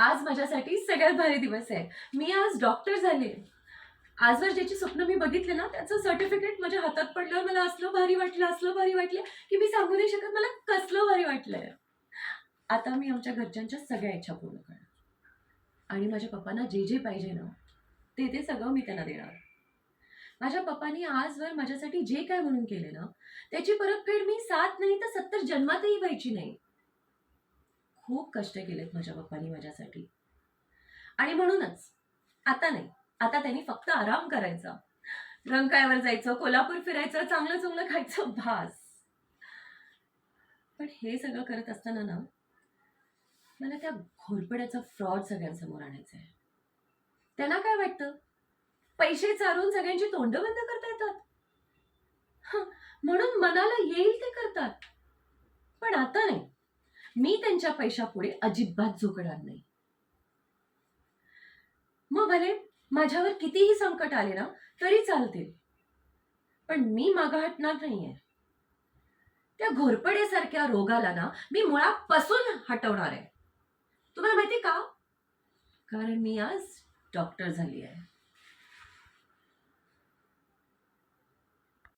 आज माझ्यासाठी सगळ्यात भारी दिवस आहे. मी आज डॉक्टर झाले. आजवर ज्याची स्वप्न मी बघितले ना, त्याचं सर्टिफिकेट माझ्या हातात पडल्यावर मला असलं भारी वाटलं, की मी सांगू नाही शकत मला कसलं भारी वाटलंय. आता मी आमच्या घरच्यांच्या सगळ्या इच्छा पूर्ण करणार आणि माझ्या पप्पांना जे पाहिजे ना, ते सगळं मी त्यांना देणार. माझ्या पप्पांनी आजवर माझ्यासाठी जे काय म्हणून केले ना, त्याची परतफेड मी 7 नाही तर 70 जन्मातही व्हायची नाही. खूप कष्ट केलेत माझ्या पप्पांनी माझ्यासाठी. आणि म्हणूनच आता नाही, आता त्यांनी फक्त आराम करायचा, रंकाळ्यावर जायचं, कोल्हापूर फिरायचं, चांगलं चांगलं खायचं, भास. पण हे सगळं करत असताना ना, मला त्या घोरपड्याचा फ्रॉड सगळ्यांसमोर आणायचा आहे. त्यांना काय वाटतं, पैसे चारून सगळ्यांची तोंड बंद करता येतात. हं, म्हणून मनाला येईल ते करतात. पण आता नाही, मी त्यांच्या पैशापुढे अजिबात झुकणार नाही. मग भले माझ्यावर कितीही संकट आले ना, तरी चालतील, पण मी मागं हटणार नाहीये. त्या घोरपडेसारख्या रोगाला ना मी मुळापासून हटवणार आहे. तुम्हाला माहिती का? कारण मी आज डॉक्टर झाली आहे.